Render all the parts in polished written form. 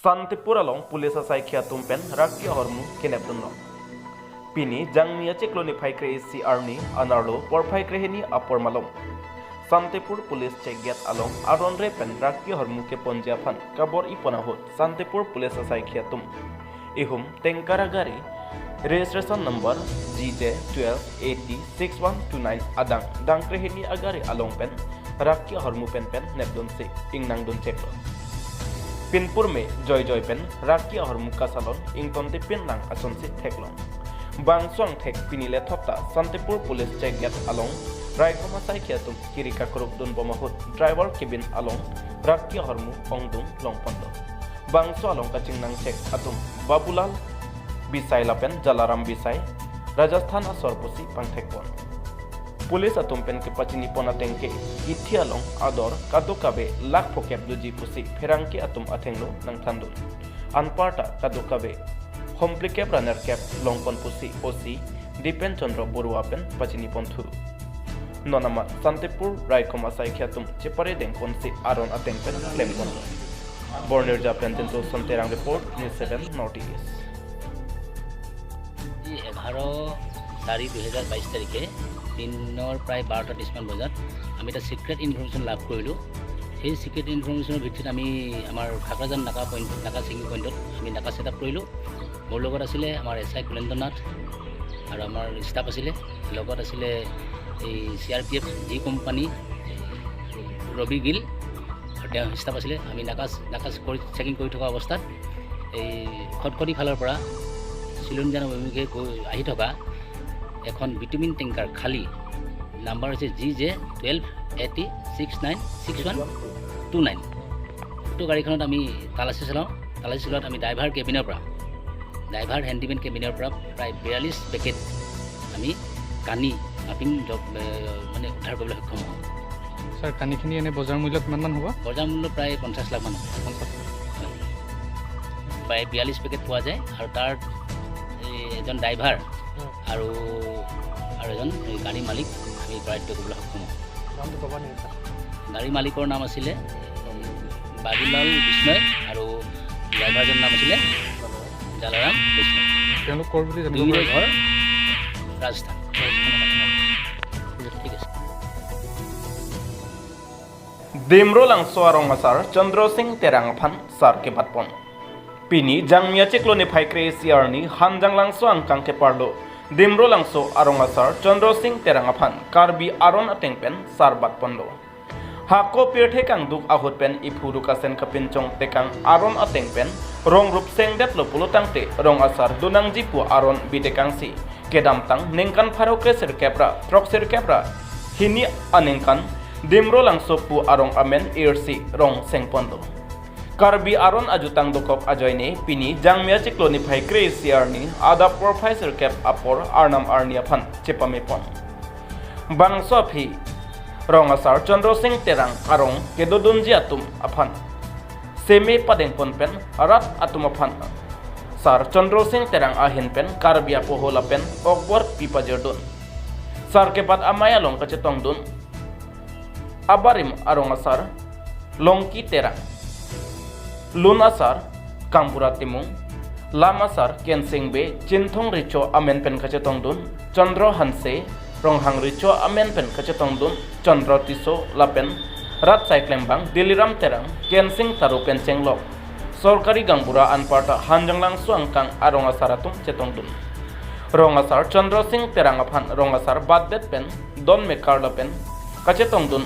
Santipur along pulis asai kia tumpen rakia hormu kineptunno. Pini jangmia cekloni phaikre isi arni anarlo por phaikre heni apor malom. Santipur pulis cheget along aronre pen rakia hormu ke ponjafan kabor ipona hot Santipur pulis asai kia tum. Ihum tengkara gari registration number GJ12806129 adang dangkre heni agari along pen rakia hormu pen nepdon se ingnang don ceklo. Pinpur में जय जय pen Rakiya हरमुका सालन इंगतंते pin lang ason si theklong bangswang thek pinile thopta Santipur police check get along raikoma sai khiatum kirika koruk don bomahut driver cabin along rakiya harmu ongdung longpondo bangso along kaching nang check atum babulal bisai lapen jalaram bisai Rajasthan asorpusi pangthekpon police अतुमपेन के पचिनी पोना टेंके इथियालों आदर कादो काबे lakh फोकेब लुजी pussy फेरांके अतुम अथेंगलो नंगथांदुन अनपार्टा कादो काबे होमप्लिकेब रनर कैप लोंगपन पुसी ओसी दीपेन चंद्र बरुआपेन पचिनी पोंथु नोनामा शांतिपुर रायकोमा साइखियातुम चिपरे देंकोन से आरोन अतेंगपेन क्लेम कोन बोर्नर जापेन तिनतो संतेरांग रिपोर्ट न्यूज 7 नॉर्थ ईस्ट 11/4/2022 তাৰিখে দিনৰ প্ৰায় 12:30 বজাত আমি এটা সিক্ৰেট ইনফৰমেশ্যন লাভ কৰিলোঁ। সেই সিক্ৰেট ইনফৰমেশ্যনৰ ভিত্তিত আমি আমাৰ খাকৰাজান নাকা চেকিং পইণ্টত আমি নাকা ছেটআপ কৰিলোঁ। মোৰ লগত আছিলে আমাৰ SI কুলেন্দ্ৰনাথ আৰু আমাৰ ষ্টাফ আছিলে, লগত আছিলে এই CRPF G company Rabi Gill আৰু তেওঁ ষ্টাফ আছিলে। আমি নাকা চেকিং কৰি থকা অৱস্থাত এই খটখটি ফালৰ পৰা চিলনজান অভিমুখে আহি থকা এখন ভিটামিন টেংকাৰ খালী নাম্বাৰ হৈছে GJ1280696129 উক্ত গাড়ীখনত আমি তালাচী চলাওঁত আমি ড্ৰাইভাৰ হেণ্ডিমেন কেবিনৰ পৰা প্ৰায় 42 পেকেট আমি কানি মাপিং মানে উদ্ধাৰ কৰিবলৈ সক্ষম হওঁ। স্যাৰ কানিখিনি এনে বজাৰ মূল্য কিমান হ'ব? বজাৰ মূল্য প্ৰায় 50 লাখ মান হ'ব। প্ৰায় 42 পেকেট পোৱা যায় আৰু তাৰ এজন ড্ৰাইভাৰ আৰু এজন গাড়ী মালিক আমি প্ৰায়ত্ব কৰিবলৈ সক্ষম হওঁ। গাড়ী মালিকৰ নাম আছিলে বাবুলাল বিষ্ণয় আৰু ড্ৰাইভাৰজনৰ নাম আছিলে জালাৰাম বিষ্ণয়। তেওঁলোক ক'ৰ বুলি জানিব পাৰিব? ঘৰ ৰাজস্থান। ঠিক আছে। Dimro langso arong asar Chandra Singh terang phan sar ke batpon Pini jangmia cekloni phaikre siarni hanjang langso angkang ke parlo Dimro langso arong asar Chandra Singh terang phan karbi aron atengpen sar batponlo Hako pirthe kang duk ahut pen ipuru kasen kapinchong tekang aron atengpen rong rup seng deplo pulutangte rong asar dunang jipu aron bitekang si kedam tang nengkan pharo kreser kepra trokser kepra hini anengkan Dimro langso pu arong amen irsi rong sengpondo Karbi aron ajutang dokop ajoyne pini jangmia cikloni phai crazy arni ada professor cap apor arnam arnia phan chepamepon bangso phi rong asar Chandra Singh terang arong kedodunji atum aphan seme padeng pon pen arat atum aphan sar Chandra Singh terang ahin pen karbi apohola pen okbor pipajerdun sar ke bad amaya long kacetong dun abarim arong asar longki terang Lun asar Kampura Timung Lam asar Kensingbe Cinthong Richo Amen pen kacetong dun Chandra Hanse Ronghang Richo Amen pen kacetong dun Chandra Tiso Lapen Rat Saiklembang Diliram Terang Kensing Taru Penceng Lok Sorkari Gangbura Anparta Hanjang Langsu Angkang Arong asaratum cetong dun Rong asar Chandra Singh Terang aphan Rong asar Baddet pen Don Mekarla pen kacetong dun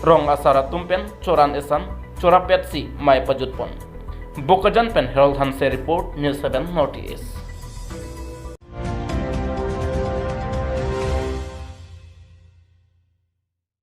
Rong asaratum pen Choran esan Chora Petsi Mai Pajutpon Bokajan Pen Herald Hanse Report News 7 North East